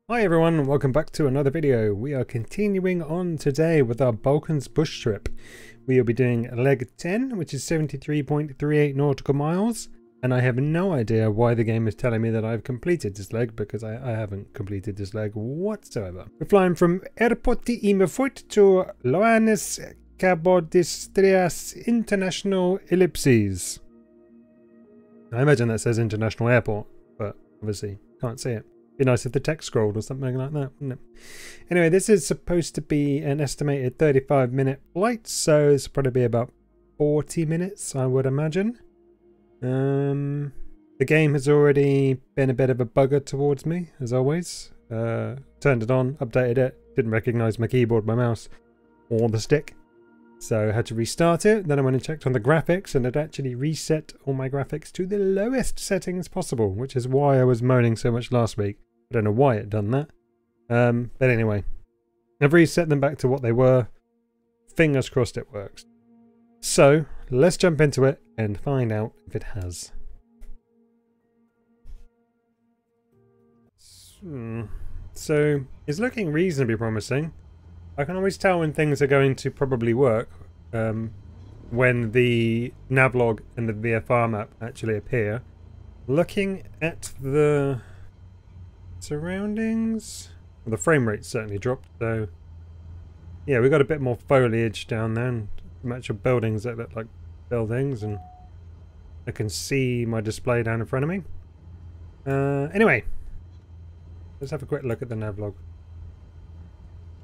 Hi everyone, welcome back to another video. We are continuing on today with our Balkans bush trip. We will be doing leg 10, which is 73.38 nautical miles, and I have no idea why the game is telling me that I've completed this leg, because I haven't completed this leg whatsoever. We're flying from Aeroporti Mifoit to Loannis Kabodistrias International Ellipses. I imagine that says International Airport, but obviously can't see it. Be nice if the text scrolled or something like that, wouldn't it? Anyway, this is supposed to be an estimated 35-minute flight, so this will probably be about 40 minutes, I would imagine. The game has already been a bit of a bugger towards me, as always. Turned it on, updated it, didn't recognise my keyboard, my mouse, or the stick. So I had to restart it. Then I went and checked on the graphics, and it actually reset all my graphics to the lowest settings possible, which is why I was moaning so much last week. I don't know why it done that. But anyway, I've reset them back to what they were. Fingers crossed it works. So let's jump into it and find out if it has. So it's looking reasonably promising. I can always tell when things are going to probably work when the navlog and the VFR map actually appear. Looking at the surroundings, well, the frame rate certainly dropped, so yeah, we got a bit more foliage down there and some actual buildings that look like buildings, and I can see my display down in front of me. Anyway, let's have a quick look at the navlog.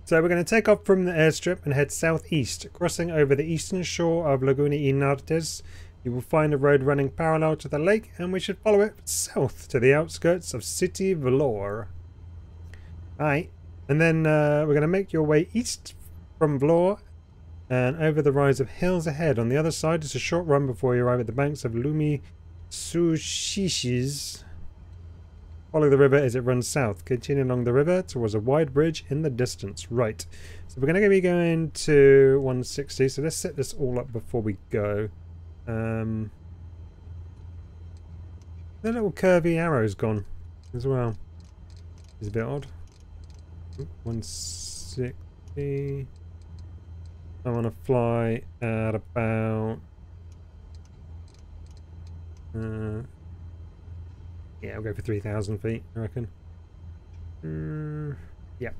So we're going to take off from the airstrip and head southeast, crossing over the eastern shore of Laguna y Nartes. You will find a road running parallel to the lake, and we should follow it south to the outskirts of City Vlor. Alright, and then we're going to make your way east from Vlor and over the rise of hills ahead. On the other side, it's a short run before you arrive at the banks of Lumi Sushishis. Follow the river as it runs south. Continue along the river towards a wide bridge in the distance. Right, so we're going to be going to 160, so let's set this all up before we go. The little curvy arrow's gone as well. It's a bit odd. 160. I want to fly at about yeah, I'll go for 3,000 feet, I reckon. Yeah.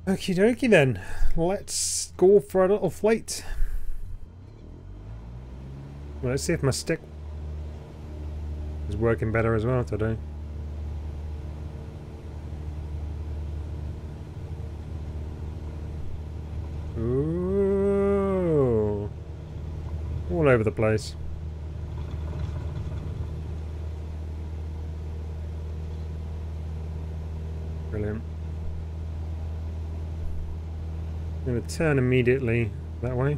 Okie dokie then. Let's go for a little flight. Well, let's see if my stick is working better as well today. Ooh. All over the place. Brilliant. I'm going to turn immediately that way.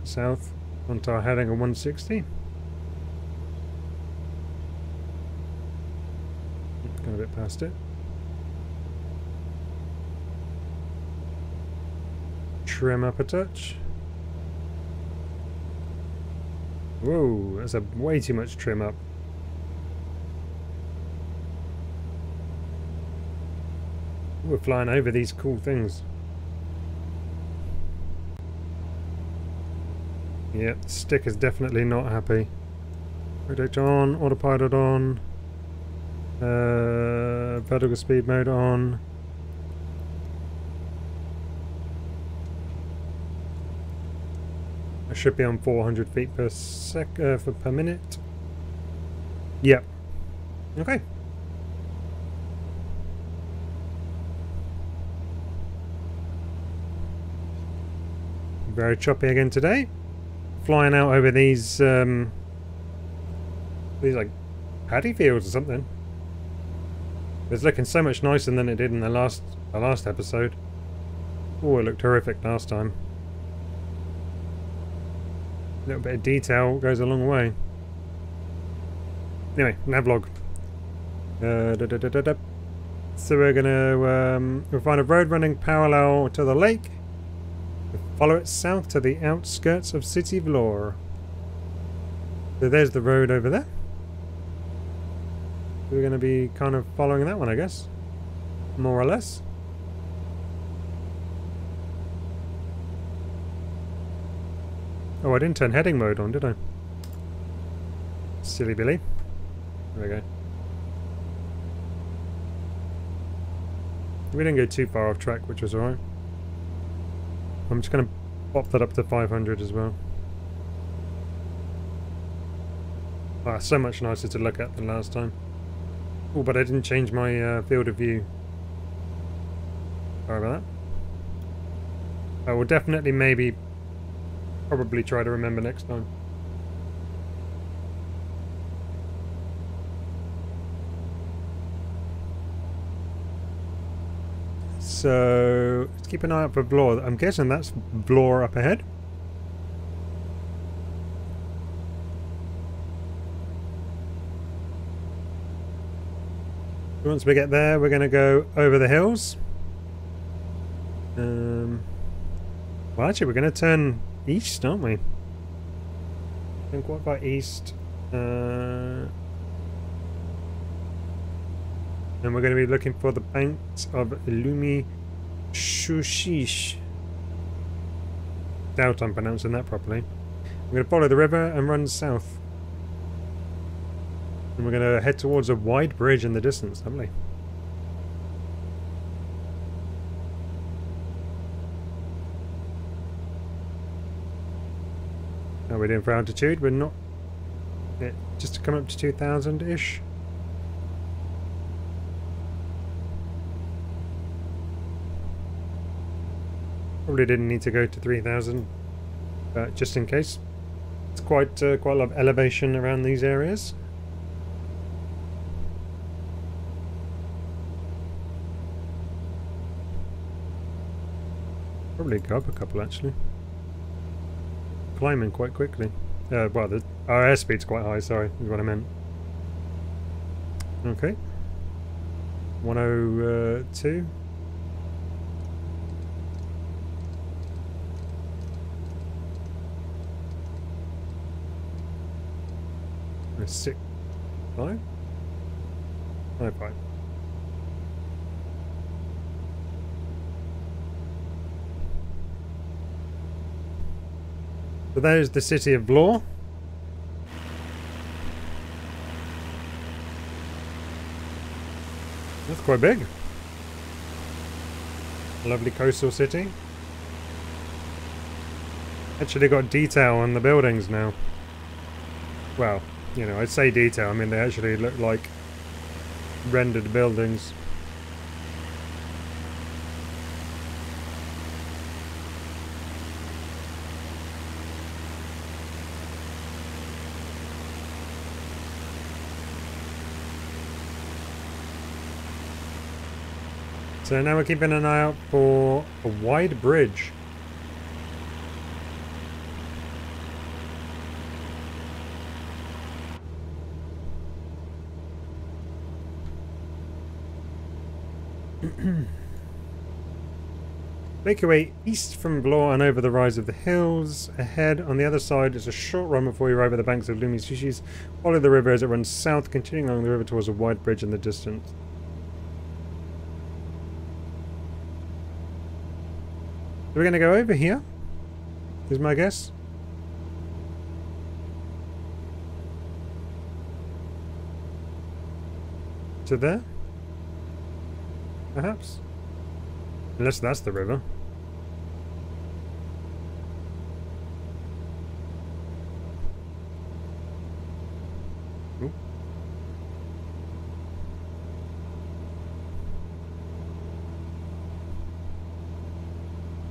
South onto our heading of 160. Got a bit past it. Trim up a touch. Whoa, that's a way too much trim up. We're flying over these cool things. Yeah, stick is definitely not happy. Rotate on, autopilot on, vertical speed mode on. I should be on 400 feet per per minute. Yep. Okay. Very choppy again today. Flying out over these like paddy fields or something. It's looking so much nicer than it did in the last episode. Oh, it looked horrific last time. A little bit of detail goes a long way. Anyway, navlog. So we're gonna we'll find a road running parallel to the lake. Follow it south to the outskirts of City Vlor. So there's the road over there. We're going to be kind of following that one, I guess. More or less. Oh, I didn't turn heading mode on, did I? Silly Billy. There we go. We didn't go too far off track, which was alright. I'm just going to pop that up to 500 as well. Ah, so much nicer to look at than last time. Oh, but I didn't change my field of view. Sorry about that. I will definitely probably try to remember next time. So, let's keep an eye out for Vlor. I'm guessing that's Vlor up ahead. Once we get there, we're going to go over the hills. Well, actually, we're going to turn east, aren't we? I think what about east? And we're going to be looking for the banks of Lumi Shushish. Doubt I'm pronouncing that properly. We're going to follow the river and run south. And we're going to head towards a wide bridge in the distance, lovely. How are we doing for altitude? We're not... just to come up to 2,000-ish. Probably didn't need to go to 3,000, but just in case. It's quite a lot of elevation around these areas. Probably go up a couple actually. Climbing quite quickly. Well, our airspeed's quite high, sorry, is what I meant. Okay. 102. A 6, 5? 5, 5. So there's the city of Vlor. That's quite big. A lovely coastal city. Actually got detail on the buildings now. Well, you know, I'd say detail, I mean they actually look like rendered buildings. So now we're keeping an eye out for a wide bridge. Make your way east from Vlor and over the rise of the hills. Ahead on the other side is a short run before you arrive at the banks of Lumi Sushis. Follow the river as it runs south, continuing along the river towards a wide bridge in the distance. So we're going to go over here, is my guess. To there? Perhaps? Unless that's the river. Ooh.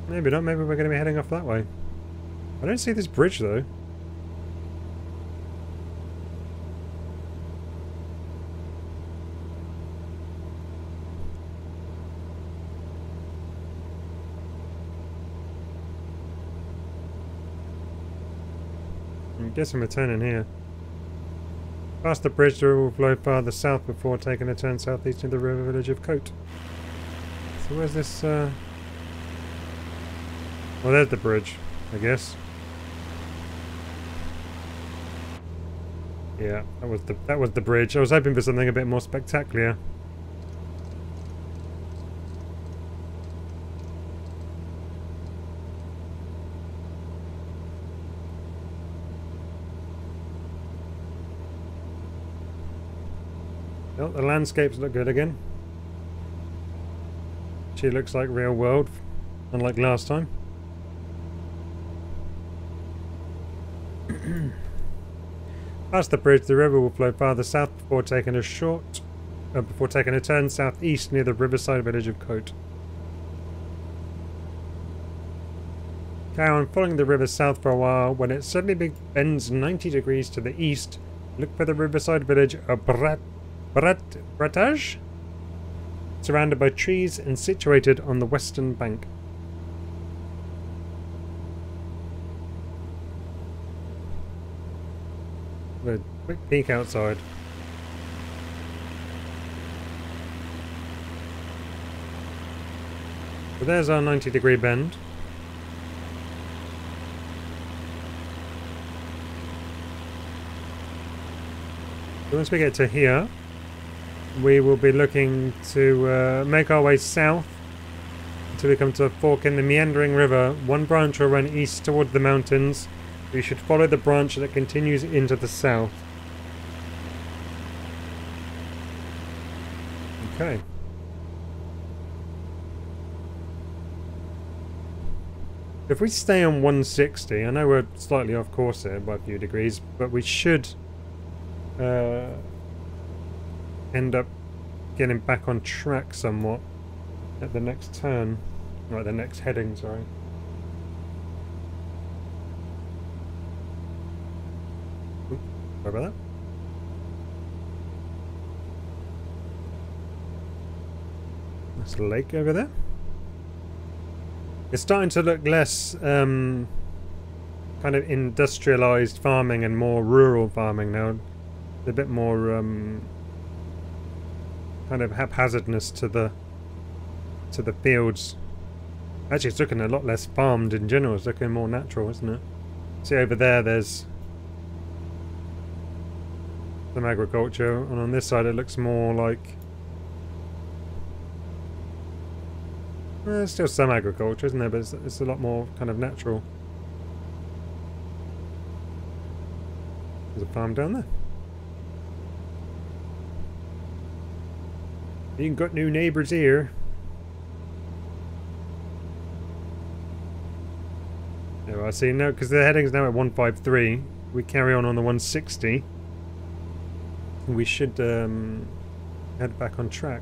Maybe not, maybe we're going to be heading off that way. I don't see this bridge though. I'm guessing we're turning here. Past the bridge, the river will flow farther south before taking a turn southeast into the river village of Cote. So where's this, well, there's the bridge, I guess. Yeah, that was the bridge. I was hoping for something a bit more spectacular. Oh, the landscapes look good again. She looks like real world, unlike last time. Past the bridge, the river will flow farther south before taking a turn southeast near the riverside village of Cote. Carry on following the river south for a while. When it suddenly bends 90 degrees to the east, look for the riverside village of Bratage, surrounded by trees and situated on the western bank. A quick peek outside. So there's our 90-degree bend. So once we get to here, we will be looking to make our way south until we come to a fork in the meandering river. One branch will run east toward the mountains. We should follow the branch that continues into the south. Okay. If we stay on 160, I know we're slightly off course here by a few degrees, but we should end up getting back on track somewhat at the next turn. Right, the next heading, sorry. Sorry about that. There's a lake over there. It's starting to look less kind of industrialized farming and more rural farming now. A bit more kind of haphazardness to the fields. Actually, it's looking a lot less farmed in general. It's looking more natural, isn't it? See over there, there's some agriculture, and on this side it looks more like there's still some agriculture, isn't there? But it's a lot more kind of natural. There's a farm down there. You got new neighbours here. Oh, I see. No, because the heading's now at 153. We carry on the 160. We should head back on track.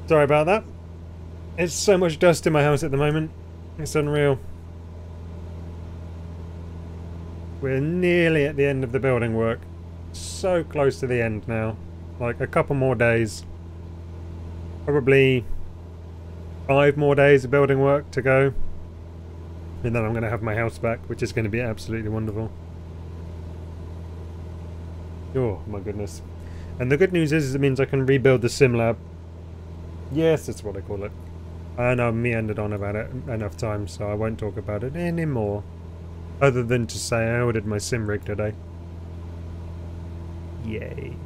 Sorry about that. It's so much dust in my house at the moment. It's unreal. We're nearly at the end of the building work. So close to the end now. Like a couple more days. Probably 5 more days of building work to go. And then I'm going to have my house back, which is going to be absolutely wonderful. Oh my goodness. And the good news is it means I can rebuild the sim lab. Yes, that's what I call it. I know me ended on about it enough times, so I won't talk about it anymore. Other than to say I ordered my sim rig today. Yay.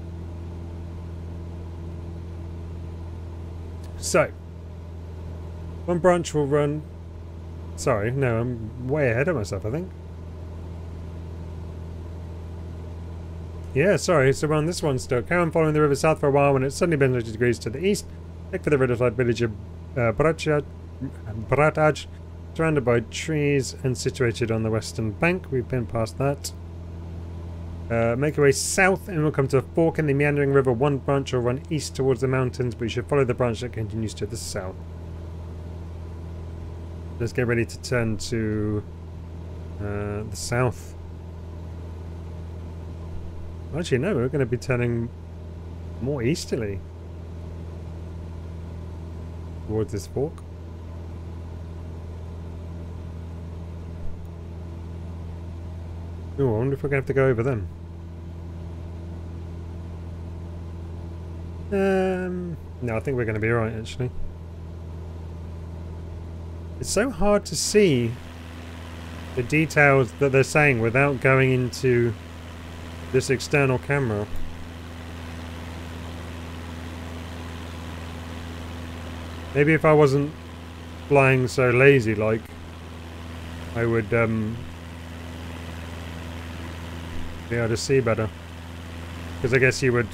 So, one branch will run... Sorry, no, I'm way ahead of myself, I think. Yeah, sorry, so we're on this one still. Carry on following the river south for a while when it suddenly bends 90 degrees to the east. Look for the riverside village of Bratage, surrounded by trees and situated on the western bank. We've been past that. Make your way south and we'll come to a fork in the meandering river. One branch will run east towards the mountains, but you should follow the branch that continues to the south. Let's get ready to turn to the south. Actually, no, we're going to be turning more easterly towards this fork. Oh, I wonder if we're going to have to go over them. No, I think we're going to be right, actually. It's so hard to see the details that they're saying without going into this external camera. Maybe if I wasn't flying so lazy, like, I would be able to see better. Because I guess you were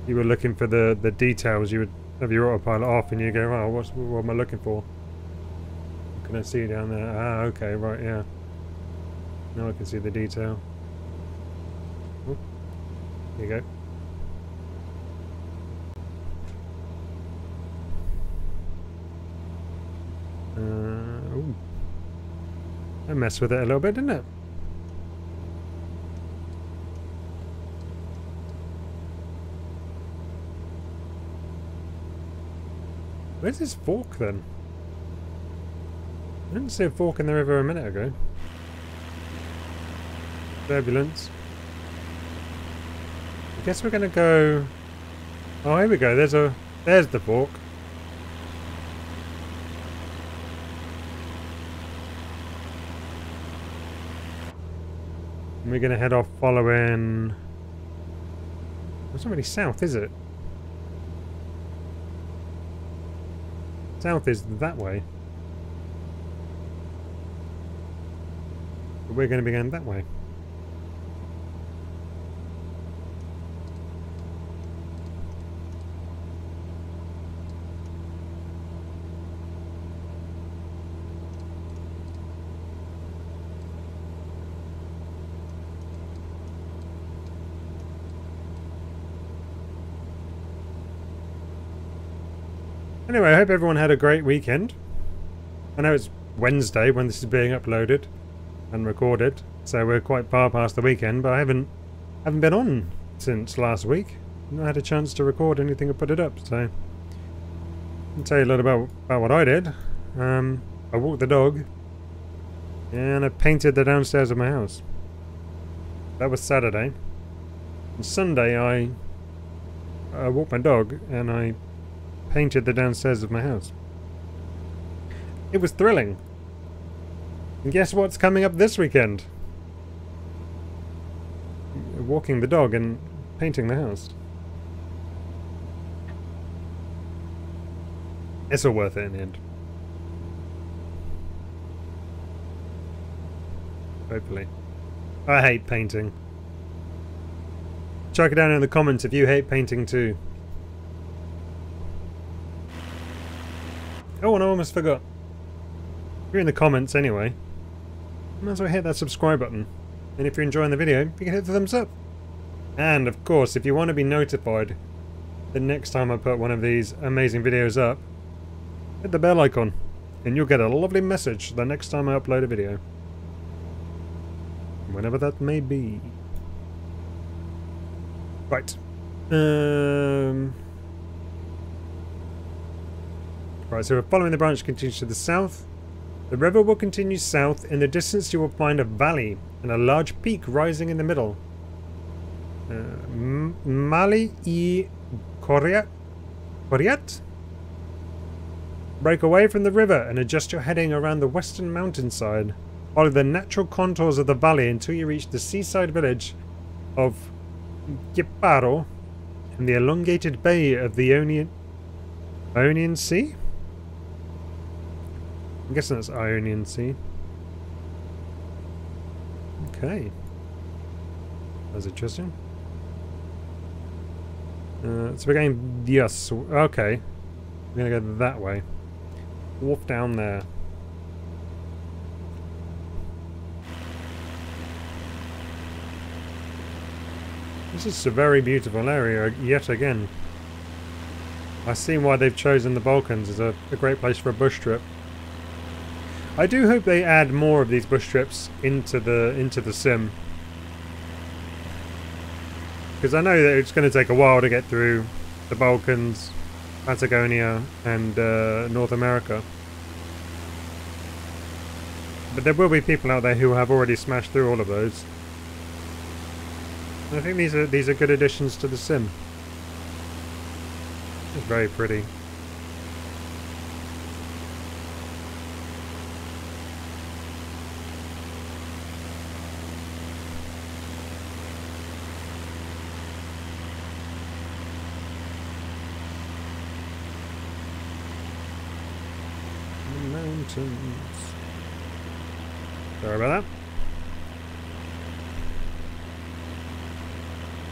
looking for the details. You would have your autopilot off and you go, oh, what am I looking for? What can I see down there? Ah, okay, right, yeah. Now I can see the detail. Oh, here you go. Ooh. I messed with it a little bit, didn't it? Where's this fork then? I didn't see a fork in the river a minute ago. Turbulence. I guess we're gonna go... Oh, here we go. There's the fork. And we're gonna head off following... It's not really south, is it? South is that way. But we're gonna be going that way. Anyway, I hope everyone had a great weekend. I know it's Wednesday when this is being uploaded and recorded, so we're quite far past the weekend, but I haven't been on since last week. I've not had a chance to record anything or put it up, so I'll tell you a little about what I did. I walked the dog and I painted the downstairs of my house. That was Saturday. On Sunday I walked my dog and I painted the downstairs of my house. It was thrilling. And guess what's coming up this weekend? Walking the dog and painting the house. It's all worth it in the end. Hopefully. I hate painting. Chuck it down in the comments if you hate painting too. Oh, and I almost forgot. If you're in the comments anyway, you might as well hit that subscribe button. And if you're enjoying the video, you can hit the thumbs up. And of course, if you want to be notified the next time I put one of these amazing videos up, hit the bell icon. And you'll get a lovely message the next time I upload a video. Whenever that may be. Right. Right, so we're following the branch continues to the south. The river will continue south. In the distance you will find a valley and a large peak rising in the middle. Mali I Koriat? Break away from the river and adjust your heading around the western mountainside. Follow the natural contours of the valley until you reach the seaside village of Giparo in the elongated bay of the Ionian Sea? I'm guessing that's Ionian Sea. Okay. That's interesting. So we're going... Yes. Okay. We're going to go that way. Walk down there. This is a very beautiful area yet again. I've seen why they've chosen the Balkans as a great place for a bush trip. I do hope they add more of these bush trips into the sim. Because I know that it's going to take a while to get through the Balkans, Patagonia and North America. But there will be people out there who have already smashed through all of those. And I think these are good additions to the sim. It's very pretty. Mountains. Sorry about that.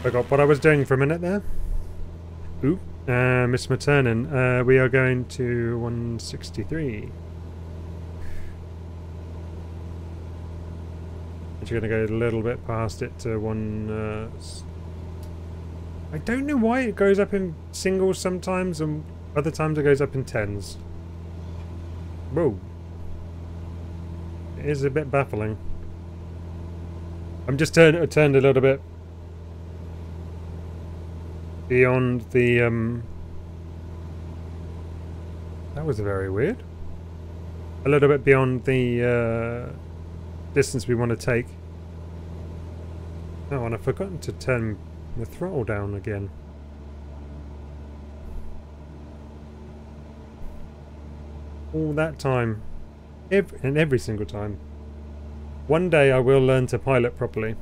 Forgot what I was doing for a minute there. Ooh, Miss Maternin. We are going to 163. Actually going to go a little bit past it to one... I don't know why it goes up in singles sometimes and other times it goes up in tens. Whoa. It is a bit baffling. I'm just turned a little bit beyond the that was very weird. A little bit beyond the distance we want to take. Oh, and I've forgotten to turn the throttle down again. All that time. Every single time. One day I will learn to pilot properly.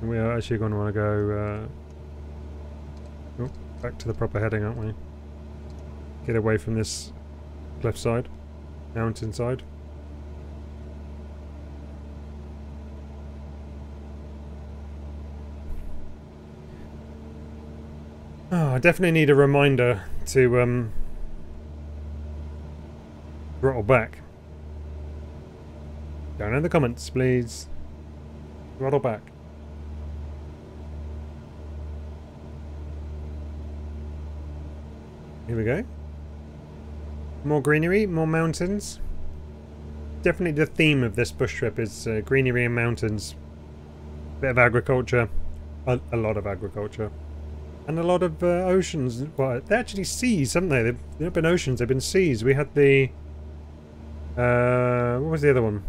And we are actually going to want to go back to the proper heading, aren't we? Get away from this cliffside, mountainside. Oh, I definitely need a reminder to throttle back. Down in the comments, please. Throttle back. Here we go. More greenery, more mountains. Definitely the theme of this bush trip is greenery and mountains. Bit of agriculture. A lot of agriculture. And a lot of oceans. Well, they're actually seas, haven't they? They've not been oceans, they've been seas. We had the... what was the other one?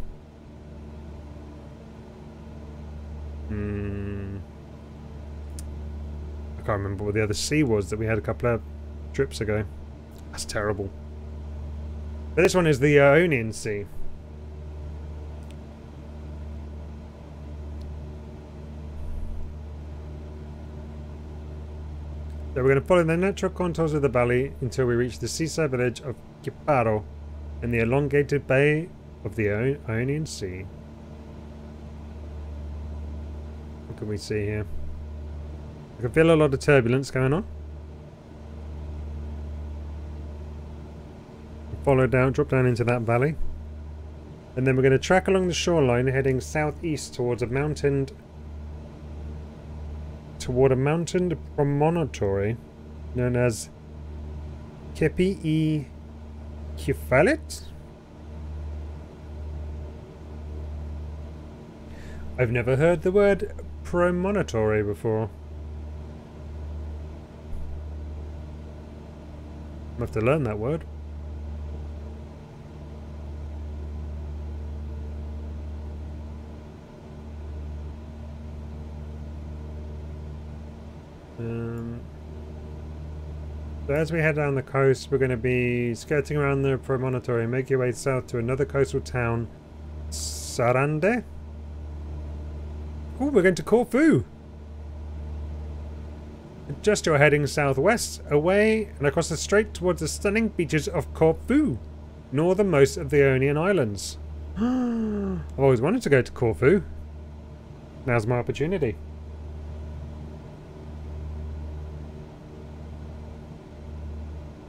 I can't remember what the other sea was that we had a couple of trips ago. That's terrible. But this one is the Ionian Sea. So we're going to follow the natural contours of the valley until we reach the seaside village of Kiparo in the elongated bay of the Ionian Sea. What can we see here? I can feel a lot of turbulence going on. Follow down, drop down into that valley. And then we're going to track along the shoreline heading southeast towards a mountained promontory known as Kepi-i Kefalit. I've never heard the word promontory before. I have to learn that word. So as we head down the coast, we're going to be skirting around the promontory and make your way south to another coastal town, Sarande. Oh, we're going to Corfu. Just you're heading southwest, away and across the strait towards the stunning beaches of Corfu, northernmost of the Ionian Islands. I've always wanted to go to Corfu. Now's my opportunity.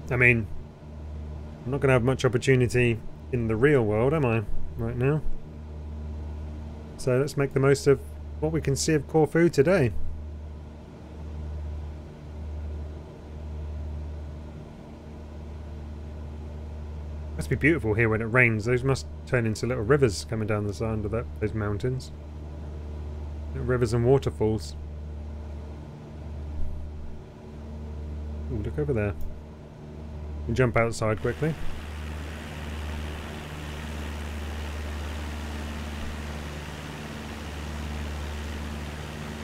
I mean, I'm not going to have much opportunity in the real world, am I, right now? So let's make the most of what we can see of Corfu today. Must be beautiful here when it rains. Those must turn into little rivers coming down the side of those mountains. Little rivers and waterfalls. Ooh, look over there. We jump outside quickly.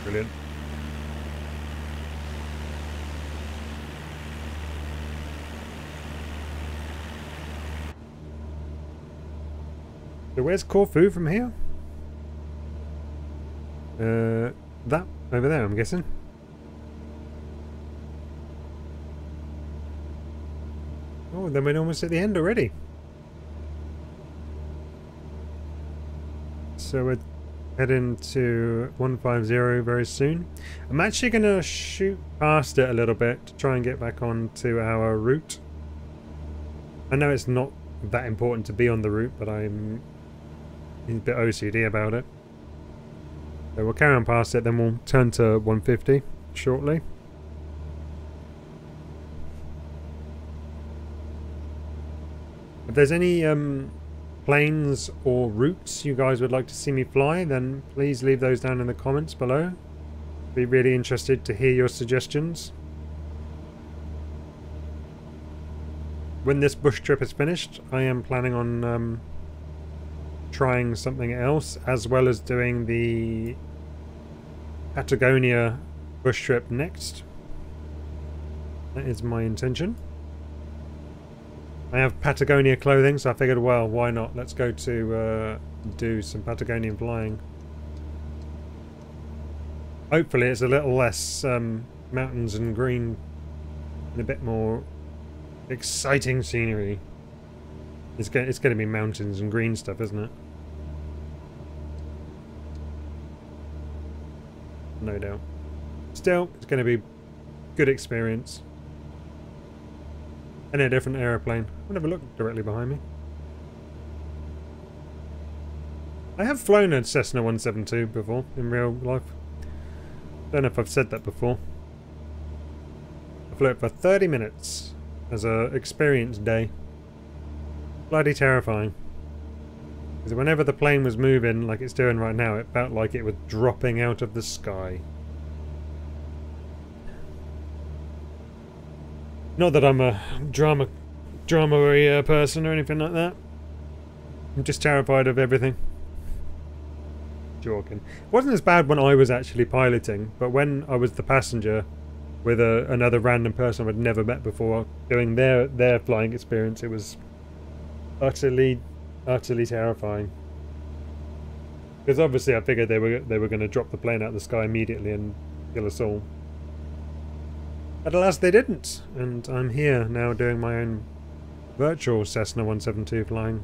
Brilliant. So where's Corfu from here? That over there, I'm guessing. Oh, then we're almost at the end already. So we're heading to 150 very soon. I'm actually going to shoot past it a little bit to try and get back onto our route. I know it's not that important to be on the route, but I'm a bit OCD about it. So we'll carry on past it, then we'll turn to 150 shortly. If there's any planes or routes you guys would like to see me fly, then please leave those down in the comments below. Be really interested to hear your suggestions. When this bush trip is finished, I am planning on trying something else, as well as doing the Patagonia bush trip next. That is my intention. I have Patagonia clothing, so I figured, well, why not? Let's go to do some Patagonian flying. Hopefully it's a little less mountains and green and a bit more exciting scenery. It's going to be mountains and green stuff, isn't it? No doubt. Still, it's going to be a good experience. And a different aeroplane. I'll never look directly behind me. I have flown a Cessna 172 before in real life. Don't know if I've said that before. I flew it for 30 minutes as a experience day. Bloody terrifying. Because whenever the plane was moving like it's doing right now, it felt like it was dropping out of the sky. Not that I'm a drama person or anything like that. I'm just terrified of everything. Joking. It wasn't as bad when I was actually piloting, but when I was the passenger with another random person I'd never met before doing their flying experience, it was utterly terrifying. Because obviously I figured they were going to drop the plane out of the sky immediately and kill us all. But alas, they didn't, and I'm here now doing my own virtual Cessna 172 flying.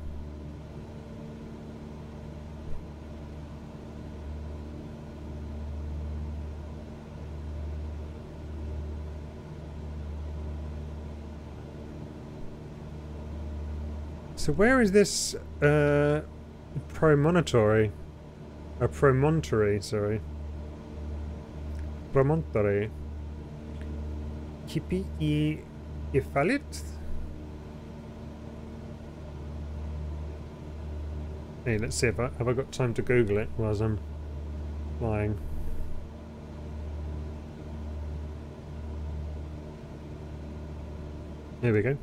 So where is this promontory? A promontory, sorry. Promontory. Kipi I Ifalit? Hey, let's see if have I got time to Google it while I'm flying. Here we go.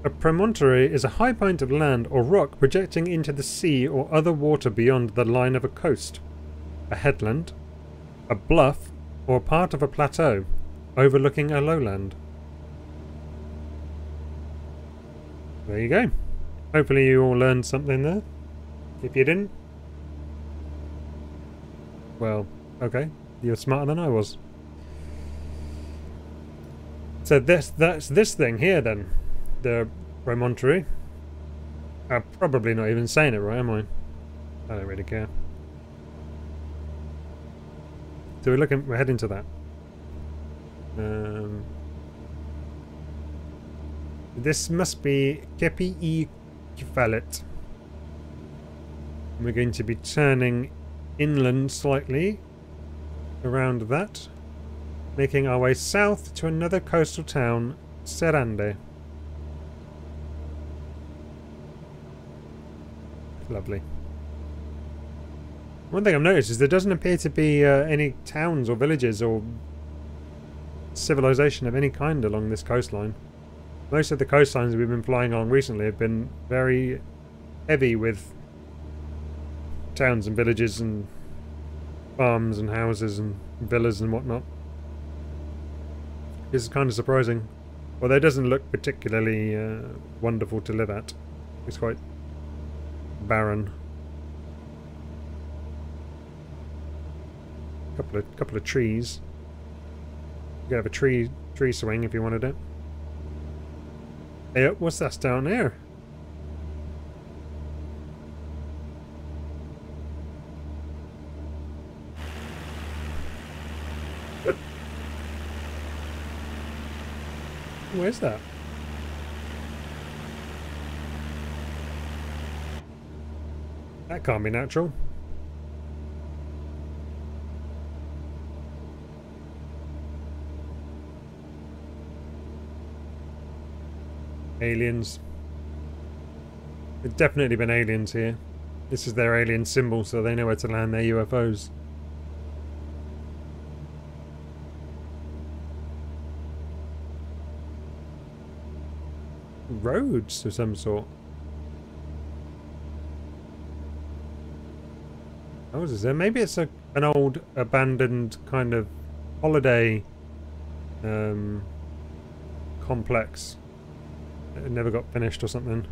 A promontory is a high point of land or rock projecting into the sea or other water beyond the line of a coast, a headland, a bluff, or part of a plateau, overlooking a lowland. There you go. Hopefully you all learned something there. If you didn't, well, okay, you're smarter than I was. So that's this thing here then, the promontory. I'm probably not even saying it right, am I? I don't really care. So we're heading to that. This must be Kepi I Kifalet. We're going to be turning inland slightly around that, making our way south to another coastal town, Serande. Lovely. One thing I've noticed is there doesn't appear to be any towns or villages or civilization of any kind along this coastline. Most of the coastlines we've been flying along recently have been very heavy with towns and villages and farms and houses and villas and whatnot. This is kind of surprising. Although it doesn't look particularly wonderful to live at. It's quite barren. Couple of trees. You could have a tree swing if you wanted it. Hey, what's that down there? Where's that? That can't be natural. Aliens. There's definitely been aliens here. This is their alien symbol, so they know where to land their UFOs. Roads of some sort. Oh, is there? Maybe it's an old abandoned kind of holiday complex. It never got finished or something.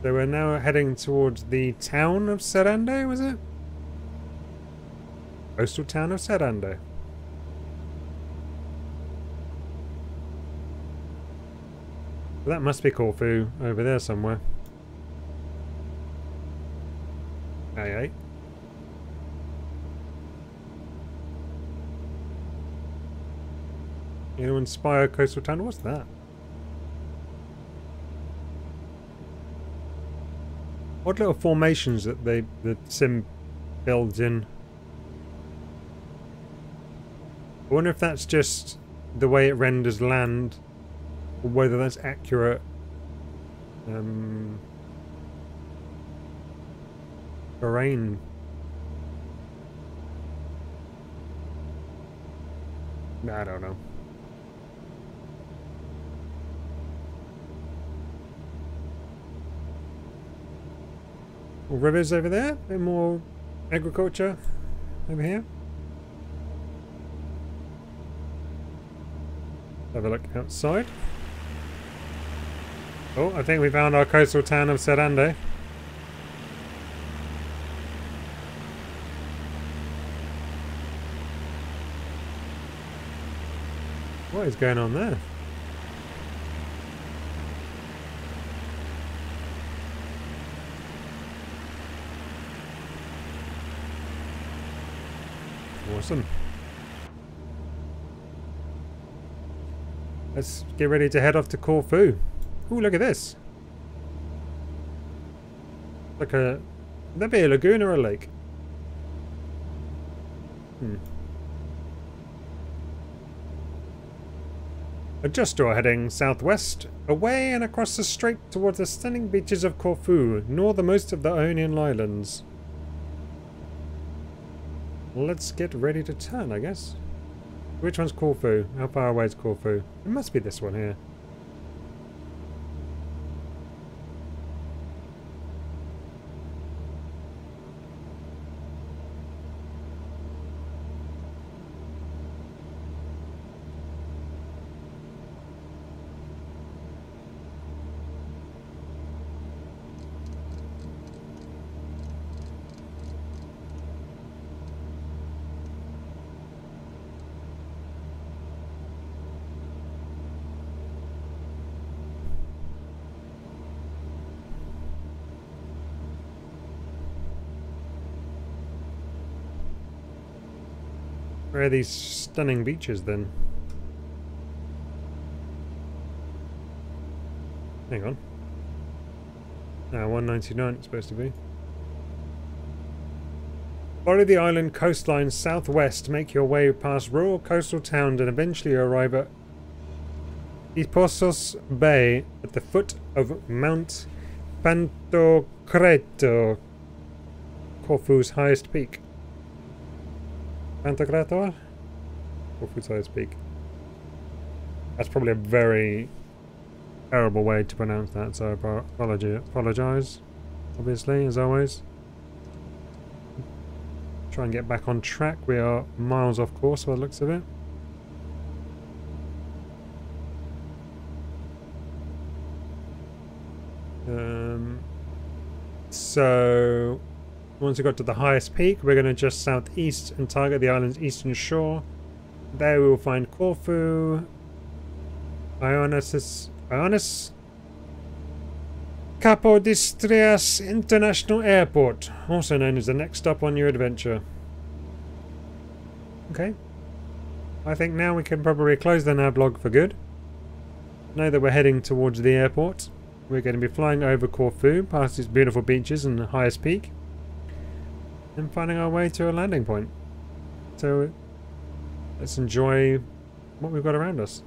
So we're now heading towards the town of Serande, was it? Coastal town of Serande. That must be Corfu over there somewhere. Aye. Anyone spy a coastal town? What's that? Odd little formations that the sim builds in. I wonder if that's just the way it renders land, or whether that's accurate. Terrain. I don't know. More rivers over there, a bit more agriculture over here. Have a look outside. Oh, I think we found our coastal town of Serande. What is going on there? Awesome. Let's get ready to head off to Corfu. Ooh, look at this. Like a... Would that be a lagoon or a lake? Adjust your heading southwest, away and across the strait towards the stunning beaches of Corfu, northernmost of the Ionian Islands. Let's get ready to turn, I guess. Which one's Corfu? How far away is Corfu? It must be this one here. Where are these stunning beaches then? Hang on. Now 199 it's supposed to be. Follow the island coastline southwest, make your way past rural coastal towns and eventually arrive at Iposos Bay at the foot of Mount Pantocrator, Corfu's highest peak. Pantocrator? Corfu's highest peak. That's probably a very terrible way to pronounce that, so I apologise, obviously, as always. Try and get back on track. We are miles off course by the looks of it. So once we got to the highest peak, we're going to just southeast and target the island's eastern shore. There we will find Corfu, Ionis Capodistrias International Airport, also known as the next stop on your adventure. Okay. I think now we can probably close the nav log for good. Know that we're heading towards the airport. We're going to be flying over Corfu, past its beautiful beaches and the highest peak, and finding our way to a landing point. So let's enjoy what we've got around us.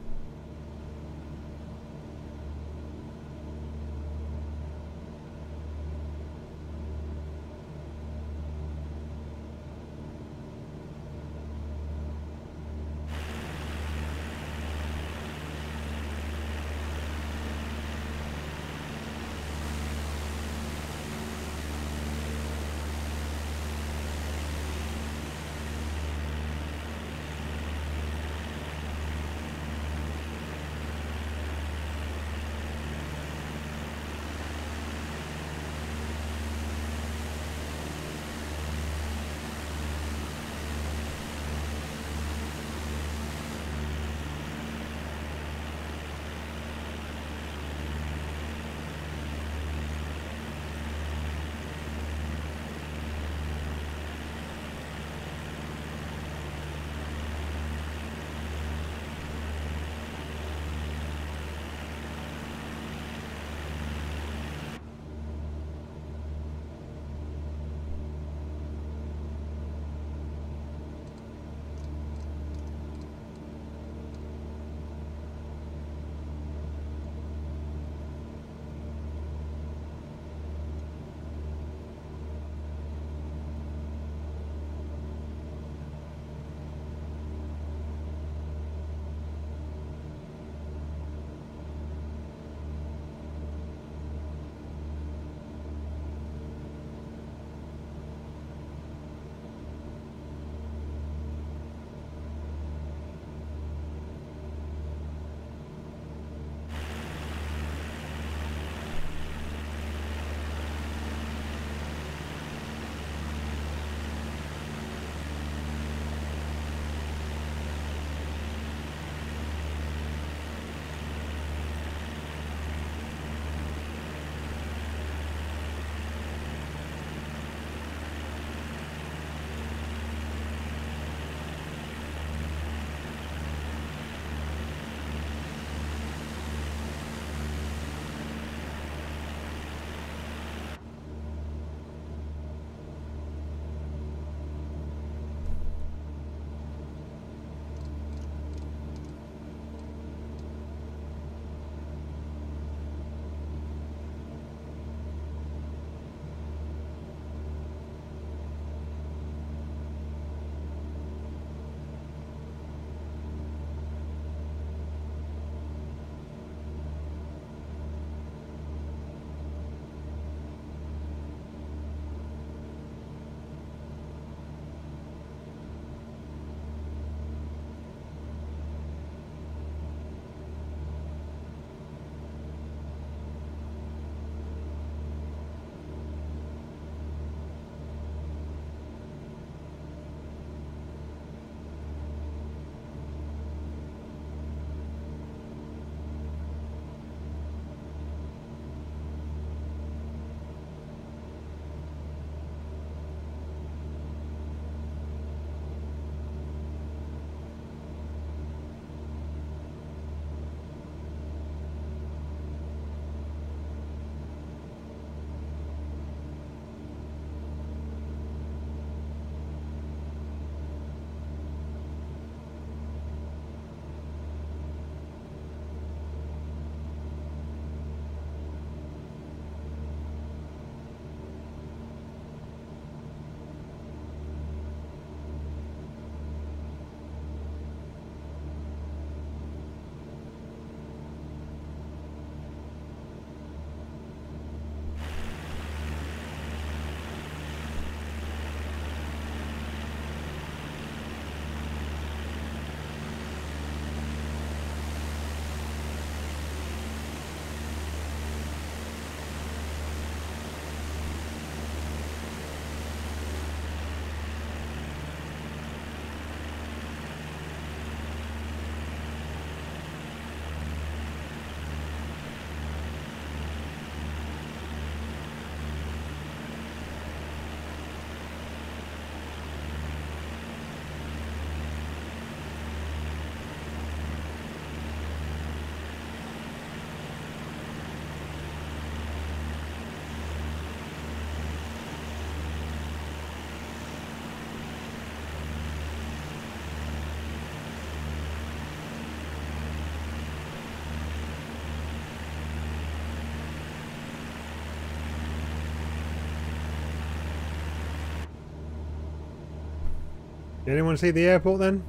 Did anyone see the airport then?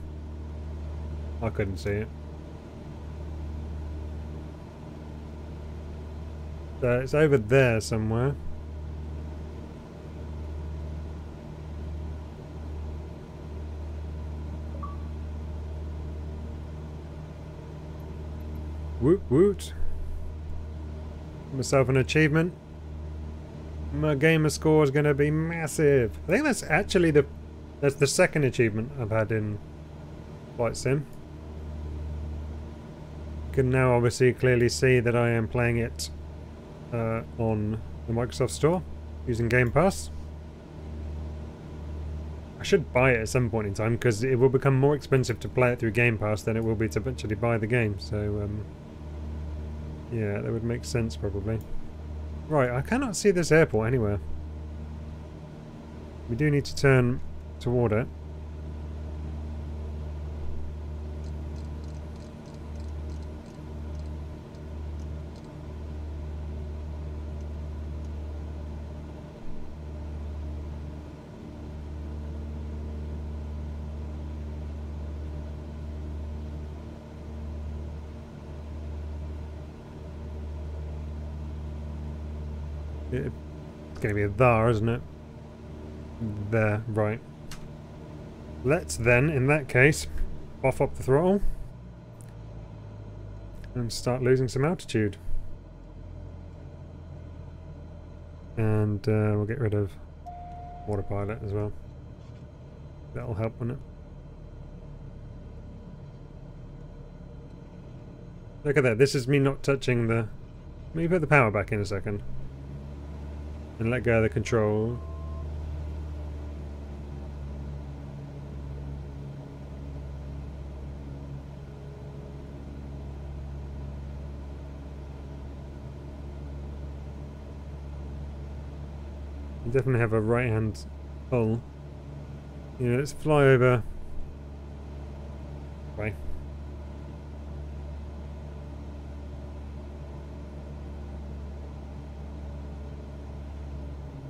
I couldn't see it. So it's over there somewhere. Woot woot. Myself an achievement. My gamer score is going to be massive. I think that's actually that's the second achievement I've had in Flight Sim. You can now obviously clearly see that I am playing it on the Microsoft Store using Game Pass. I should buy it at some point in time because it will become more expensive to play it through Game Pass than it will be to eventually buy the game. So yeah, that would make sense probably. Right, I cannot see this airport anywhere. We do need to turn toward it. It's going to be a there, isn't it? There, right. Let's then, in that case, off up the throttle and start losing some altitude. And we'll get rid of autopilot as well. That'll help, won't it? Look at that, this is me not touching the... Let me put the power back in a second. And let go of the control. You definitely have a right hand pull. Yeah, let's fly over. Right.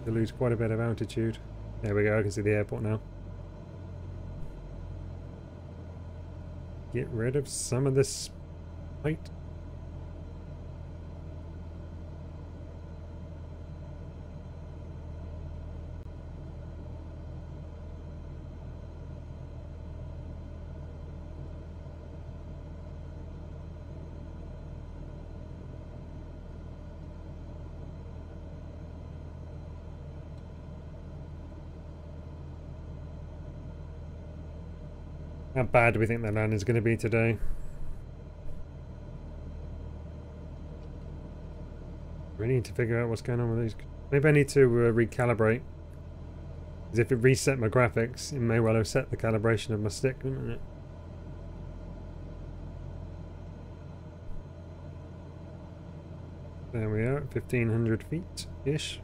To lose quite a bit of altitude. There we go, I can see the airport now. Get rid of some of this height. How bad do we think that land is going to be today? We need to figure out what's going on with these. Maybe I need to recalibrate. Because if it reset my graphics, it may well have set the calibration of my stick, didn't it? There we are, 1,500 feet-ish.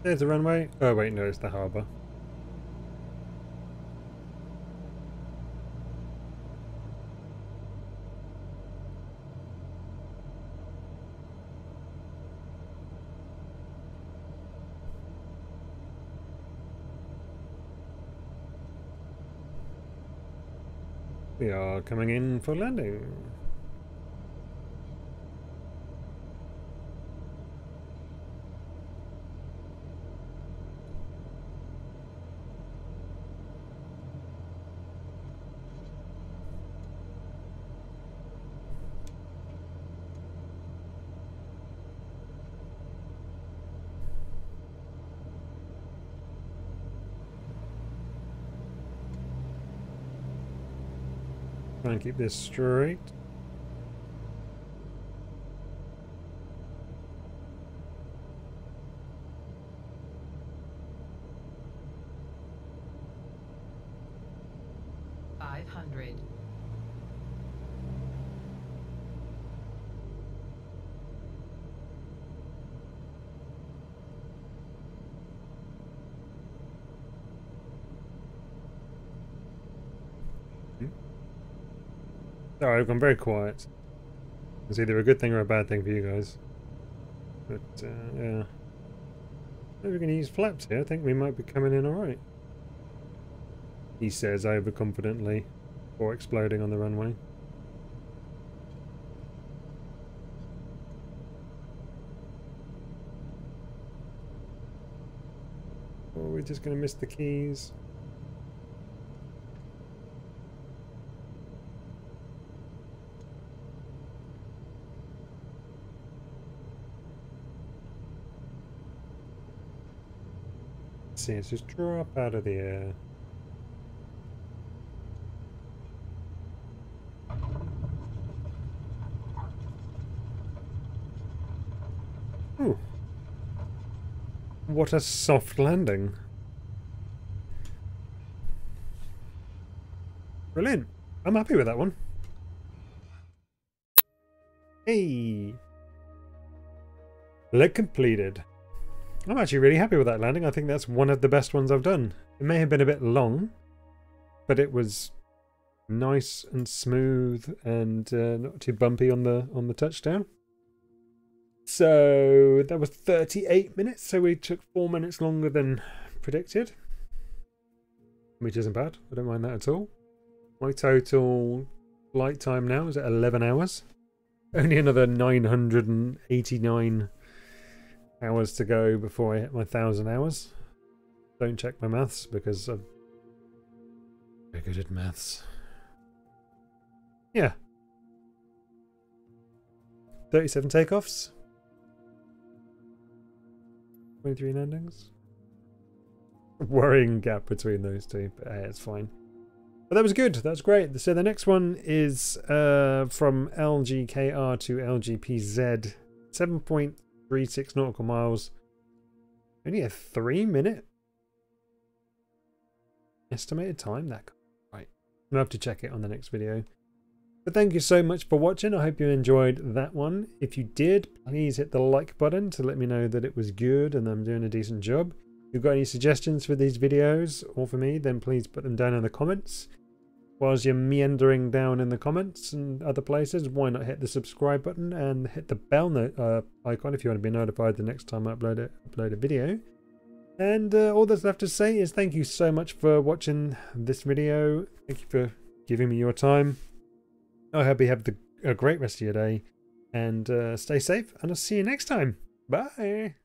There's the runway. Oh wait, no, it's the harbour. We are coming in for landing. Try and keep this straight. $500. Sorry, I've gone very quiet. It's either a good thing or a bad thing for you guys. But, yeah. Maybe we're going to use flaps here. I think we might be coming in alright. He says overconfidently, before exploding on the runway. Or are we just going to miss the keys? Let's see, let's just drop out of the air. Ooh. What a soft landing. Brilliant. I'm happy with that one. Hey! Leg completed. I'm actually really happy with that landing. I think that's one of the best ones I've done. It may have been a bit long, but it was nice and smooth and not too bumpy on the touchdown. So that was 38 minutes, so we took 4 minutes longer than predicted, which isn't bad. I don't mind that at all. My total flight time now is at 11 hours. Only another 989 hours to go before I hit my 1,000 hours. Don't check my maths because I'm very good at maths. Yeah. 37 takeoffs. 23 landings. Worrying gap between those two, but hey, it's fine. But that was good. That's great. So the next one is from LGKR to LGPZ. 7.36 nautical miles. Only a 3-minute estimated time. That right. I'll have to check it on the next video. But thank you so much for watching. I hope you enjoyed that one. If you did, please hit the like button to let me know that it was good and I'm doing a decent job. If you've got any suggestions for these videos or for me, then please put them down in the comments. Whilst you're meandering down in the comments and other places, why not hit the subscribe button and hit the bell icon if you want to be notified the next time I upload a video. And all that's left to say is thank you so much for watching this video. Thank you for giving me your time. I hope you have a great rest of your day and stay safe, and I'll see you next time. Bye.